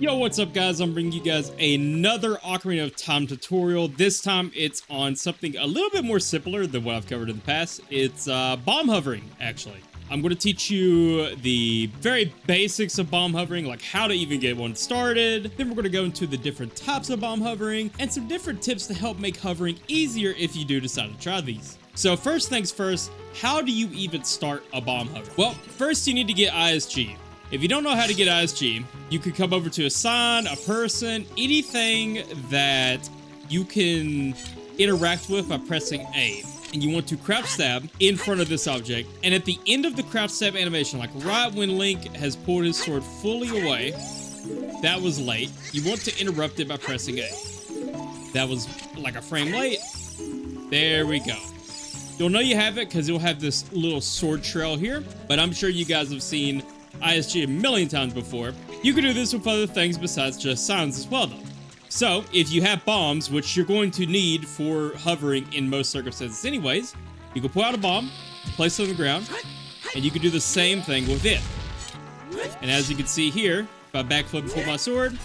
Yo, what's up guys? I'm bringing you guys another Ocarina of Time tutorial. This time it's on something a little bit more simpler than what I've covered in the past. It's bomb hovering, actually. I'm going to teach you the very basics of bomb hovering, like how to even get one started. Then we're going to go into the different types of bomb hovering and some different tips to help make hovering easier if you do decide to try these. So first things first, how do you even start a bomb hover? Well, first you need to get ISG. If you don't know how to get ISG, you could come over to a sign, a person, anything that you can interact with by pressing A. And you want to crouch stab in front of this object. And at the end of the crouch stab animation, like right when Link has pulled his sword fully away, that was late. You want to interrupt it by pressing A. That was like a frame late. There we go. You'll know you have it because you'll have this little sword trail here. But I'm sure you guys have seen ISG a million times before. You can do this with other things besides just signs as well though. So if you have bombs, which you're going to need for hovering in most circumstances anyways, you can pull out a bomb, place it on the ground, and you can do the same thing with it. And as you can see here, if I backflip and pull my sword,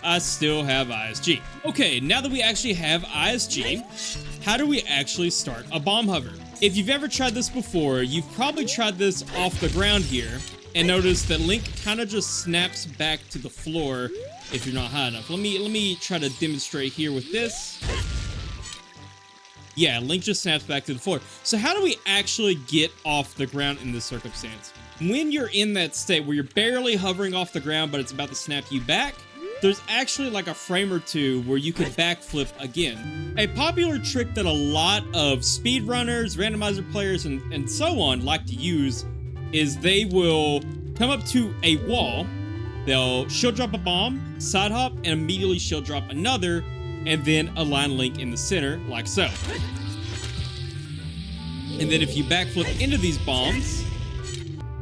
I still have ISG. Okay, now that we actually have ISG, how do we actually start a bomb hover? If you've ever tried this before, you've probably tried this off the ground here, and notice that Link kind of just snaps back to the floor if you're not high enough. Let me try to demonstrate here with this. Yeah, Link just snaps back to the floor. So how do we actually get off the ground in this circumstance? When you're in that state where you're barely hovering off the ground, but it's about to snap you back, there's actually like a frame or two where you can backflip again. A popular trick that a lot of speedrunners, randomizer players, and so on like to use is they will come up to a wall, they'll shield drop a bomb, side hop, and immediately shield drop another, and then align Link in the center, like so. And then if you backflip into these bombs,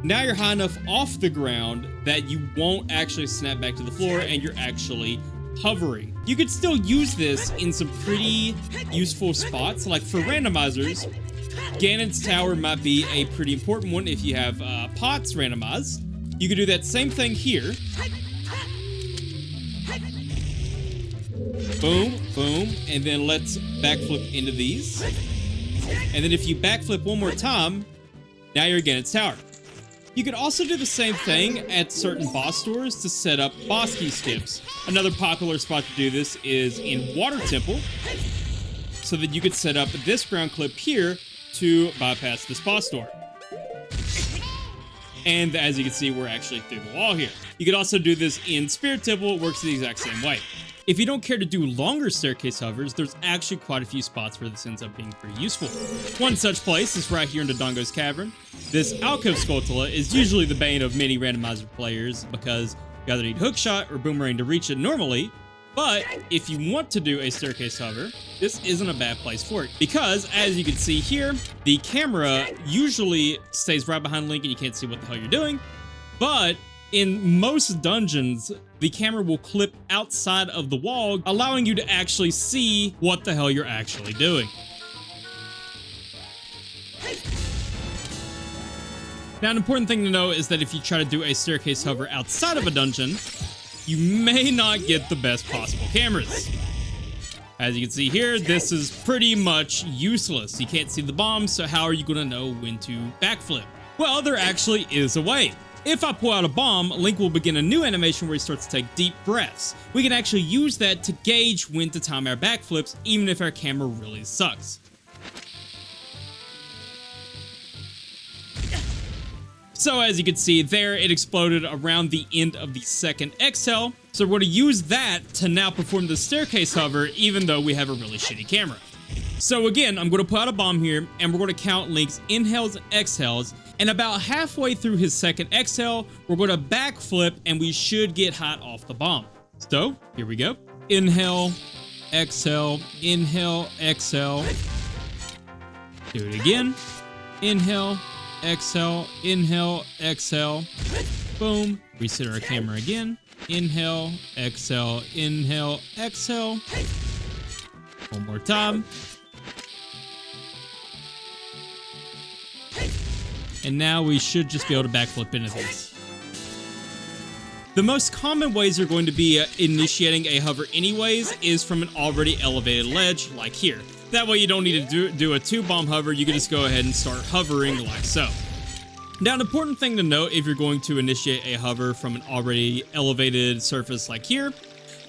now you're high enough off the ground that you won't actually snap back to the floor and you're actually hovering. You could still use this in some pretty useful spots, like for randomizers. Ganon's Tower might be a pretty important one if you have pots randomized. You can do that same thing here. Boom, boom, and then let's backflip into these. And then if you backflip one more time, now you're Ganon's Tower. You could also do the same thing at certain boss stores to set up boss key skips. Another popular spot to do this is in Water Temple, so that you could set up this ground clip here to bypass this boss door. And as you can see, we're actually through the wall here. You could also do this in Spirit Temple. It works the exact same way. If you don't care to do longer staircase hovers, there's actually quite a few spots where this ends up being pretty useful. One such place is right here in Dodongo's Cavern. This alcove sculptula is usually the bane of many randomizer players because you either need hookshot or boomerang to reach it normally. But if you want to do a staircase hover, this isn't a bad place for it. Because, as you can see here, the camera usually stays right behind Link and you can't see what the hell you're doing. But in most dungeons, the camera will clip outside of the wall, allowing you to actually see what the hell you're actually doing. Now, an important thing to know is that if you try to do a staircase hover outside of a dungeon, you may not get the best possible cameras. As you can see here, this is pretty much useless. You can't see the bombs, so how are you going to know when to backflip? Well, there actually is a way. If I pull out a bomb, Link will begin a new animation where he starts to take deep breaths. We can actually use that to gauge when to time our backflips, even if our camera really sucks. So as you can see there, it exploded around the end of the second exhale. So we're going to use that to now perform the staircase hover, even though we have a really shitty camera. So again, I'm going to put out a bomb here, and we're going to count Link's inhales and exhales. And about halfway through his second exhale, we're going to backflip, and we should get hot off the bomb. So here we go. Inhale, exhale, inhale, exhale. Do it again. Inhale, exhale, inhale, exhale. Boom. Reset our camera again. Inhale, exhale, inhale, exhale. One more time. And now we should just be able to backflip into these. The most common ways you're going to be initiating a hover anyways is from an already elevated ledge like here. That way you don't need to do a 2-bomb hover, you can just go ahead and start hovering like so. Now, an important thing to note if you're going to initiate a hover from an already elevated surface like here,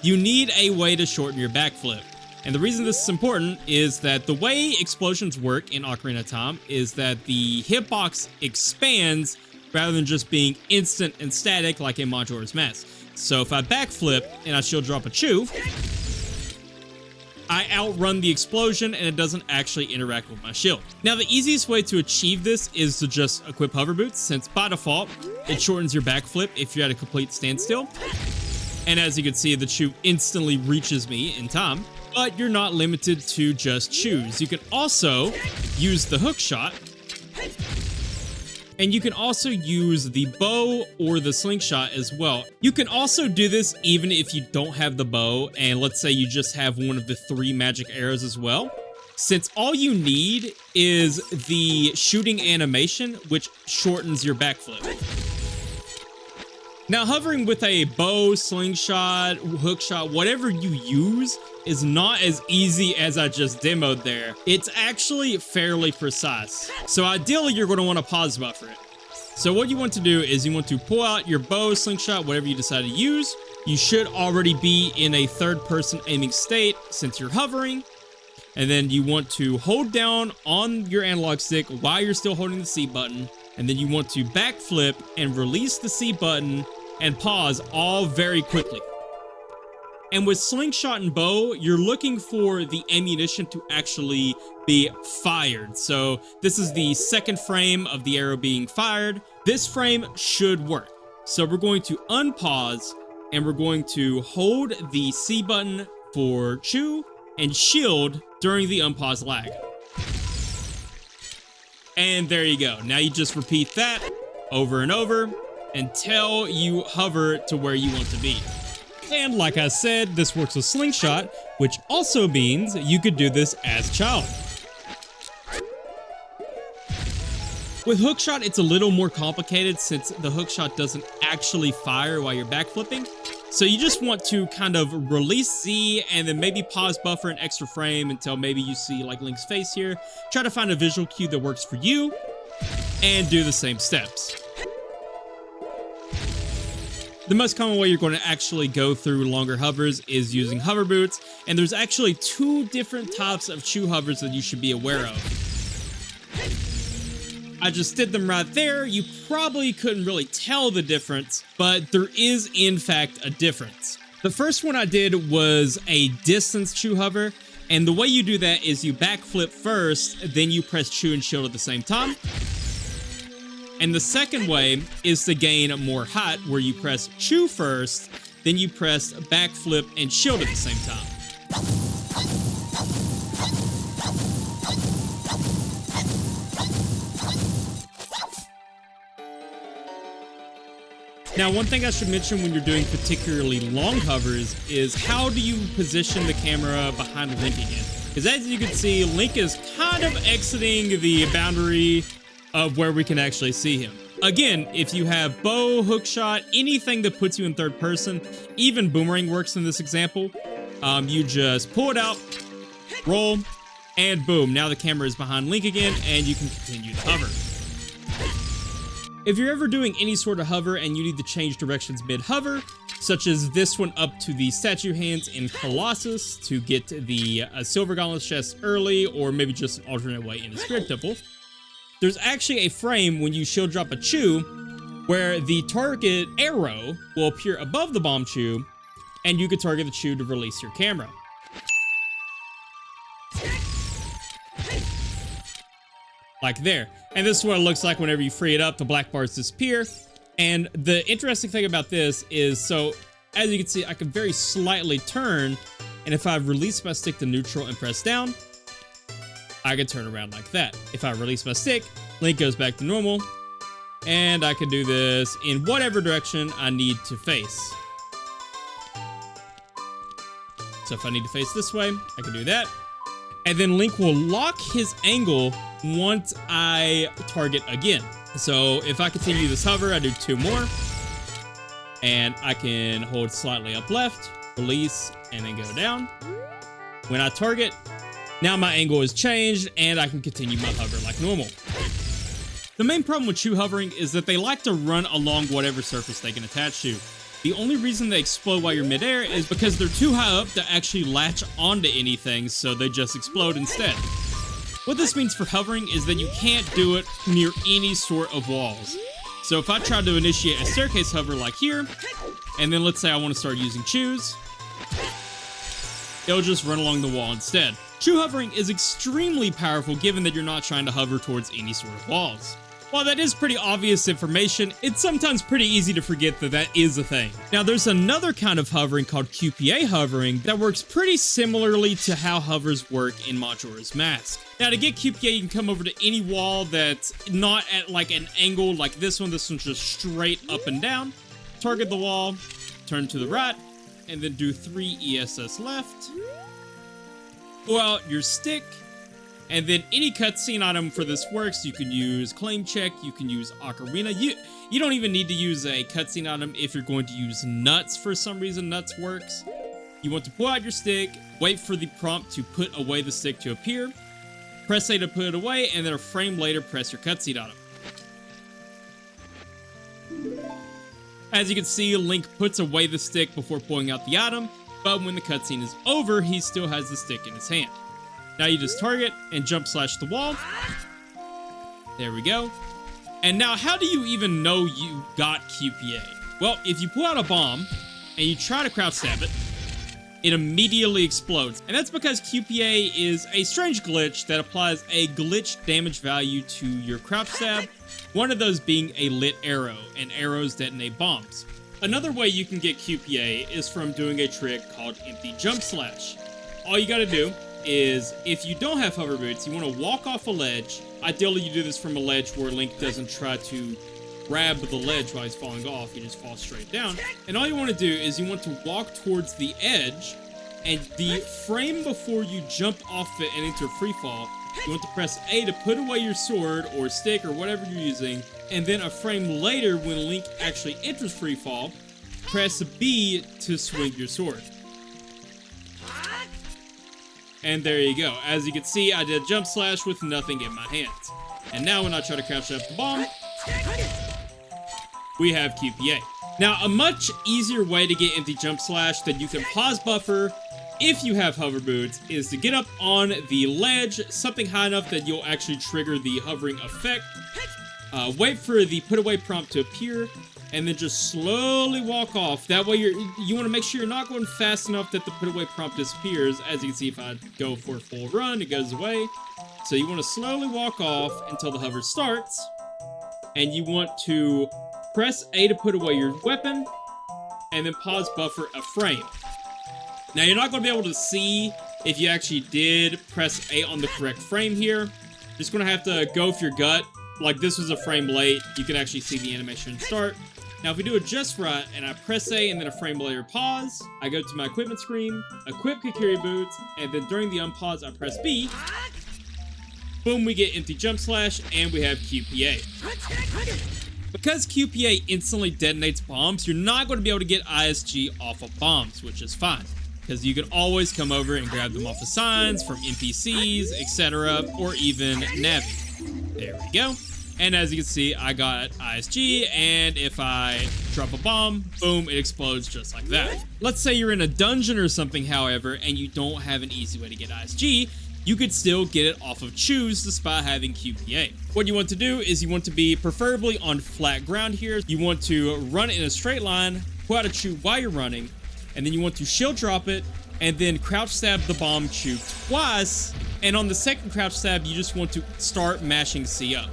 you need a way to shorten your backflip. And the reason this is important is that the way explosions work in Ocarina of Time is that the hitbox expands rather than just being instant and static like in Majora's Mask. So if I backflip and I shield drop a Chu, I outrun the explosion and it doesn't actually interact with my shield. Now, the easiest way to achieve this is to just equip hover boots, since by default, it shortens your backflip if you're at a complete standstill. And as you can see, the Chu instantly reaches me in time. But you're not limited to just Chus. You can also use the hook shot. And you can also use the bow or the slingshot as well. You can also do this even if you don't have the bow, and let's say you just have one of the 3 magic arrows as well. Since all you need is the shooting animation, which shortens your backflip. Now, hovering with a bow, slingshot, hookshot, whatever you use, is not as easy as I just demoed there. It's actually fairly precise. So ideally, you're going to want to pause buffer it. So what you want to do is you want to pull out your bow, slingshot, whatever you decide to use. You should already be in a third-person aiming state since you're hovering. And then you want to hold down on your analog stick while you're still holding the C button. And then you want to backflip and release the C button and pause all very quickly. And with slingshot and bow, you're looking for the ammunition to actually be fired. So this is the second frame of the arrow being fired. This frame should work. So we're going to unpause and we're going to hold the C button for Chu and shield during the unpause lag. And there you go. Now you just repeat that over and over until you hover to where you want to be. And like I said, this works with slingshot, which also means you could do this as child. With hookshot, it's a little more complicated since the hookshot doesn't actually fire while you're backflipping. So you just want to kind of release Z and then maybe pause buffer an extra frame until maybe you see like Link's face here. Try to find a visual cue that works for you and do the same steps. The most common way you're going to actually go through longer hovers is using hover boots, and there's actually 2 different types of Chu hovers that you should be aware of. I just did them right there. You probably couldn't really tell the difference, but there is in fact a difference. The first one I did was a distance Chu hover, and the way you do that is you backflip first, then you press Chu and shield at the same time. And the second way is to gain more height, where you press Chu first, then you press backflip and shield at the same time. Now, one thing I should mention when you're doing particularly long hovers is how do you position the camera behind Link again? Because as you can see, Link is kind of exiting the boundary of where we can actually see him. Again, if you have bow, hookshot, anything that puts you in third person, even boomerang works in this example. You just pull it out, roll, and boom, now the camera is behind Link again, and you can continue to hover. If you're ever doing any sort of hover and you need to change directions mid-hover, such as this one up to the statue hands in Colossus to get the Silver Gauntlet's chest early, or maybe just an alternate way in the Spirit Temple, there's actually a frame when you shield drop a Chu where the target arrow will appear above the Bombchu, and you can target the Chu to release your camera. Like there. And this is what it looks like whenever you free it up, the black bars disappear. And the interesting thing about this is, so as you can see, I can very slightly turn, and if I release my stick to neutral and press down, I can turn around like that. If I release my stick, Link goes back to normal, and I can do this in whatever direction I need to face. So if I need to face this way, I can do that. And then Link will lock his angle once I target again. So if I continue this hover, I do 2 more. And I can hold slightly up left, release, and then go down. When I target, now my angle is changed and I can continue my hover like normal. The main problem with Chus hovering is that they like to run along whatever surface they can attach to. The only reason they explode while you're midair is because they're too high up to actually latch onto anything, so they just explode instead. What this means for hovering is that you can't do it near any sort of walls. So if I try to initiate a staircase hover like here, and then let's say I want to start using Chus, it'll just run along the wall instead. Chus hovering is extremely powerful given that you're not trying to hover towards any sort of walls. While that is pretty obvious information, it's sometimes pretty easy to forget that that is a thing. Now there's another kind of hovering called QPA hovering that works pretty similarly to how hovers work in Majora's Mask. Now to get QPA, you can come over to any wall that's not at like an angle like this one. This one's just straight up and down. Target the wall, turn to the right, and then do 3 ESS left. Pull out your stick, and then any cutscene item for this works. You can use Claim Check, you can use Ocarina. You don't even need to use a cutscene item if you're going to use Nuts for some reason. Nuts works. You want to pull out your stick, wait for the prompt to put away the stick to appear, press A to put it away, and then a frame later press your cutscene item. As you can see, Link puts away the stick before pulling out the item, but when the cutscene is over, he still has the stick in his hand. Now you just target and jump slash the wall. There we go. And now how do you even know you got QPA? Well, if you pull out a bomb and you try to crouch stab it, it immediately explodes. And that's because QPA is a strange glitch that applies a glitch damage value to your crouch stab, one of those being a lit arrow, and arrows detonate bombs. Another way you can get QPA is from doing a trick called empty jump slash. All you gotta do is, if you don't have hover boots, you want to walk off a ledge. Ideally, you do this from a ledge where Link doesn't try to grab the ledge while he's falling off. He just falls straight down. And all you want to do is you want to walk towards the edge, and the frame before you jump off it and enter free fall, you want to press A to put away your sword or stick or whatever you're using, and then a frame later, when Link actually enters free fall, press B to swing your sword. And there you go. As you can see, I did jump slash with nothing in my hands. And now when I try to crouch up the bomb, we have QPA. Now, a much easier way to get empty jump slash that you can pause buffer if you have hover boots is to get up on the ledge, something high enough that you'll actually trigger the hovering effect. Wait for the put away prompt to appear, and then just slowly walk off. That way you want to make sure you're not going fast enough that the put away prompt disappears. As you can see, if I go for a full run, it goes away. So you want to slowly walk off until the hover starts, and you want to press A to put away your weapon, and then pause buffer a frame. Now you're not going to be able to see if you actually did press A on the correct frame here. Just going to have to go with your gut. Like, this was a frame late, you can actually see the animation start. Now if we do it just right, and I press A and then a frame later pause, I go to my equipment screen, equip Kikiri boots, and then during the unpause I press B. Boom, we get empty jump slash, and we have QPA. Because QPA instantly detonates bombs, you're not going to be able to get ISG off of bombs, which is fine, because you can always come over and grab them off of signs, from NPCs, etc., or even Navi. There we go. And as you can see, I got ISG, and if I drop a bomb, boom, it explodes just like that. Let's say you're in a dungeon or something, however, and you don't have an easy way to get ISG, you could still get it off of Chus despite having QPA. What you want to do is you want to be preferably on flat ground here. You want to run in a straight line, pull out a Chus while you're running, and then you want to shield drop it, and then crouch stab the Bombchu twice, and on the second crouch stab, you just want to start mashing C up.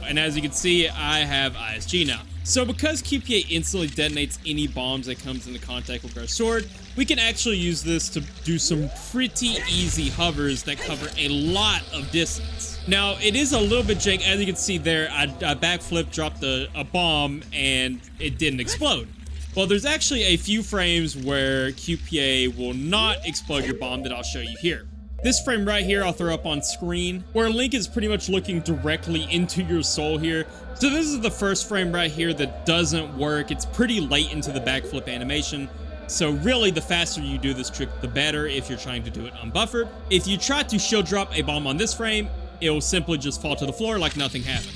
And as you can see, I have ISG now. So because QPA instantly detonates any bombs that comes into contact with our sword, we can actually use this to do some pretty easy hovers that cover a lot of distance. Now, it is a little bit jank. As you can see there, I backflip, dropped a bomb, and it didn't explode. Well, there's actually a few frames where QPA will not explode your bomb that I'll show you here. This frame right here, I'll throw up on screen, where Link is pretty much looking directly into your soul here. So this is the first frame right here that doesn't work. It's pretty late into the backflip animation. So really, the faster you do this trick, the better if you're trying to do it unbuffered. If you try to shield drop a bomb on this frame, it will simply just fall to the floor like nothing happened.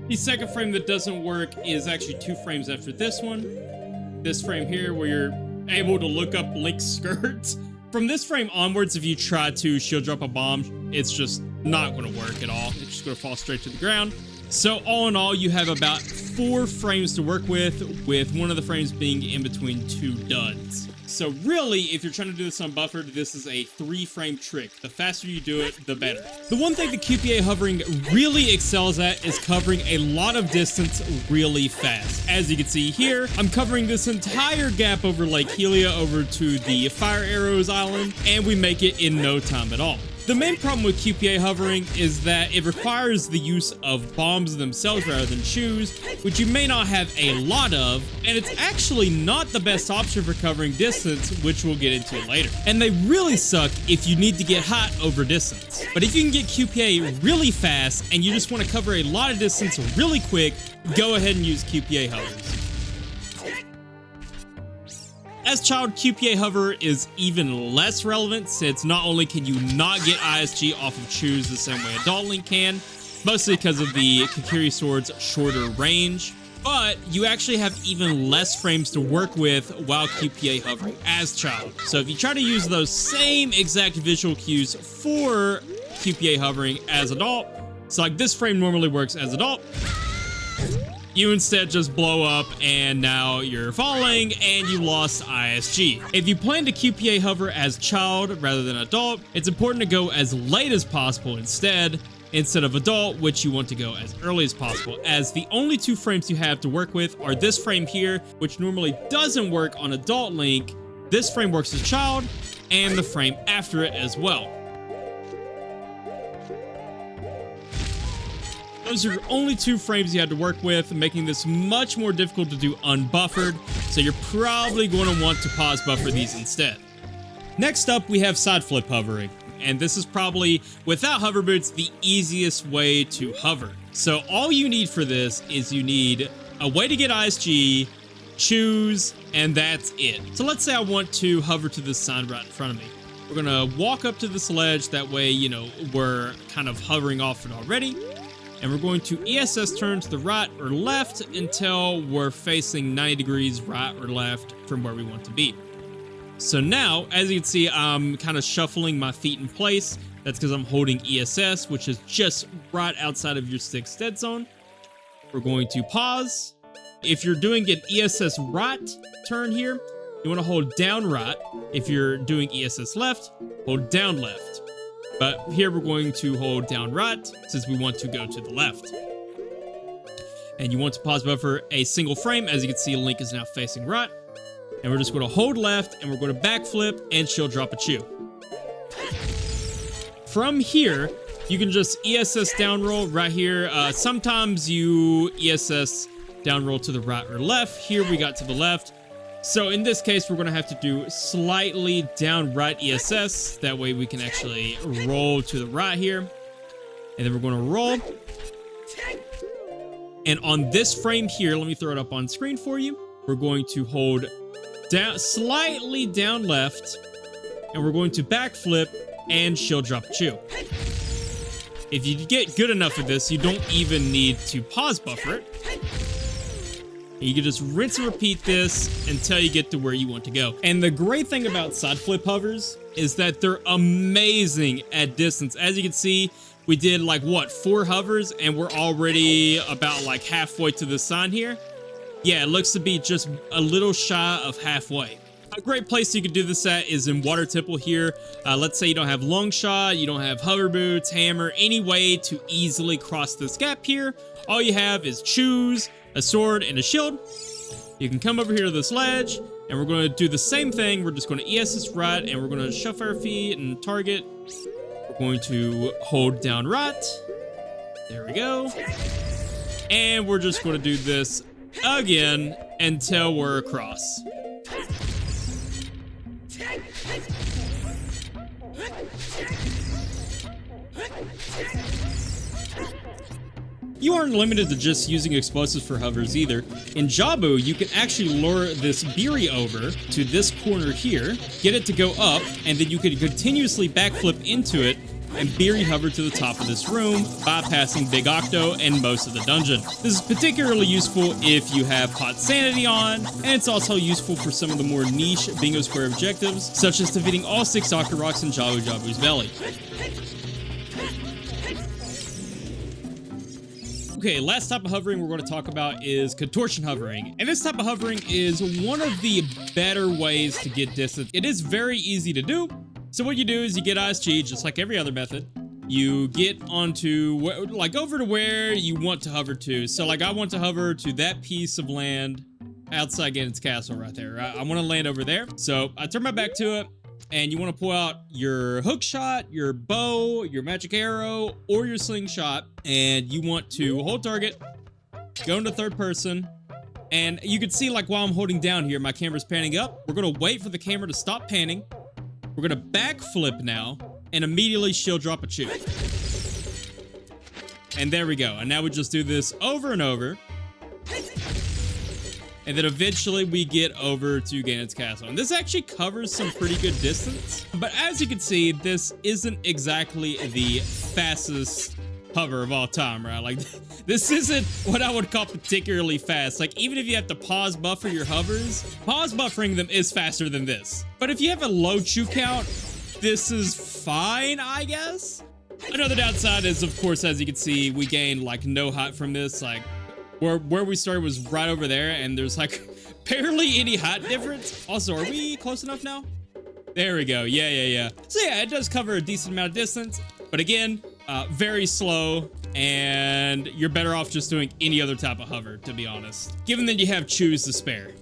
The second frame that doesn't work is actually 2 frames after this one. This frame here where you're able to look up Link's skirt. From this frame onwards, if you try to shield drop a bomb, it's just not going to work at all. It's just going to fall straight to the ground. So all in all, you have about 4 frames to work with one of the frames being in between 2 duds. So really, if you're trying to do this unbuffered, this is a 3-frame trick. The faster you do it, the better. The one thing the QPA hovering really excels at is covering a lot of distance really fast. As you can see here, I'm covering this entire gap over Lake Helia over to the Fire Arrows Island, and we make it in no time at all. The main problem with QPA hovering is that it requires the use of bombs themselves rather than Chus, which you may not have a lot of, and it's actually not the best option for covering distance, which we'll get into later. And they really suck if you need to get hot over distance. But if you can get QPA really fast and you just want to cover a lot of distance really quick, go ahead and use QPA hovers. As child, QPA hover is even less relevant since not only can you not get ISG off of Chus the same way Adult Link can, mostly because of the Kokiri Sword's shorter range, but you actually have even less frames to work with while QPA hovering as child. So if you try to use those same exact visual cues for QPA hovering as adult, so like this frame normally works as adult, you instead just blow up and now you're falling and you lost ISG. If you plan to QPA hover as child rather than adult, it's important to go as late as possible instead of adult, which you want to go as early as possible, as the only 2 frames you have to work with are this frame here, which normally doesn't work on adult Link. This frame works as child, and the frame after it as well. Those are only 2 frames you had to work with, making this much more difficult to do unbuffered, so you're probably going to want to pause buffer these instead. Next up, we have Sideflip Hovering, and this is probably, without hover boots, the easiest way to hover. So all you need for this is you need a way to get ISG, Chus, and that's it. So let's say I want to hover to this sign right in front of me. We're going to walk up to this ledge, that way, you know, we're kind of hovering off it already. And we're going to ESS turn to the right or left until we're facing 90 degrees right or left from where we want to be. So now, as you can see, I'm kind of shuffling my feet in place. That's because I'm holding ESS, which is just right outside of your stick's dead zone. We're going to pause. If you're doing an ESS right turn here, you want to hold down right. If you're doing ESS left, hold down left. But here we're going to hold down right since we want to go to the left. And you want to pause buffer a single frame. As you can see, Link is now facing right. And we're just going to hold left and we're going to backflip and shield drop a Chu. From here, you can just ESS down roll right here. Sometimes you ESS down roll to the right or left. Here we got to the left. So in this case, we're going to have to do slightly down right ESS. That way we can actually roll to the right here. And then we're going to roll. And on this frame here, let me throw it up on screen for you. We're going to hold down, slightly down left. And we're going to backflip and shield drop a Chu. If you get good enough at this, you don't even need to pause buffer it. You can just rinse and repeat this until you get to where you want to go. And the great thing about Sideflip hovers is that they're amazing at distance. As you can see, we did like, what, 4 hovers, and we're already about like halfway to the sign here. Yeah, it looks to be just a little shy of halfway. A great place you could do this at is in Water Temple here. Let's say you don't have long shot, you don't have hover boots, hammer, any way to easily cross this gap here. All you have is Chus, a sword, and a shield. You can come over here to this ledge, and we're going to do the same thing. We're just going to ESS right, and we're going to shuffle our feet and target. We're going to hold down right. There we go. And we're just going to do this again until we're across. You aren't limited to just using explosives for hovers either. In Jabu, you can actually lure this Biri over to this corner here, get it to go up, and then you can continuously backflip into it and Biri hover to the top of this room, bypassing Big Octo and most of the dungeon. This is particularly useful if you have Hot Sanity on, and it's also useful for some of the more niche Bingo Square objectives, such as defeating all 6 Octo Rocks in Jabu Jabu's belly. Okay, last type of hovering we're going to talk about is Contortion Hovering. And this type of hovering is one of the better ways to get distance. It is very easy to do. So what you do is you get ISG, just like every other method. You get onto, like, over to where you want to hover to. So, like, I want to hover to that piece of land outside Ganon's castle right there. I want to land over there. So I turn my back to it. And you want to pull out your hook shot, your bow, your magic arrow, or your slingshot. And you want to hold target, go into third person. And you can see, like, while I'm holding down here, my camera's panning up. We're going to wait for the camera to stop panning. We're going to backflip now and immediately shield drop a Chus. And there we go. And now we just do this over and over. And then eventually we get over to Ganon's castle. And this actually covers some pretty good distance. But as you can see, this isn't exactly the fastest hover of all time, right? Like, this isn't what I would call particularly fast. Like, even if you have to pause buffer your hovers, pause buffering them is faster than this. But if you have a low Chu count, this is fine, I guess. Another downside is, of course, as you can see, we gain, like, no height from this. Like, where we started was right over there, and there's, like, barely any height difference. Also, are we close enough now? There we go. Yeah. So yeah, it does cover a decent amount of distance, but again, very slow, and you're better off just doing any other type of hover, to be honest, given that you have Chus to spare.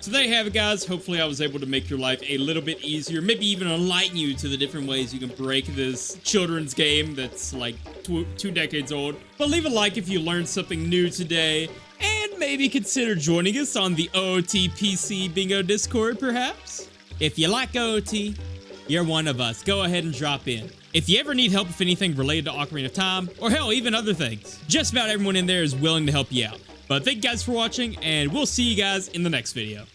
So there you have it, guys. Hopefully I was able to make your life a little bit easier, maybe even enlighten you to the different ways you can break this children's game that's like two decades old. But leave a like if you learned something new today, and maybe consider joining us on the OOT PC Bingo Discord, perhaps. If you like OOT, you're one of us. Go ahead and drop in. If you ever need help with anything related to Ocarina of Time, or hell, even other things, just about everyone in there is willing to help you out. But thank you guys for watching, and we'll see you guys in the next video.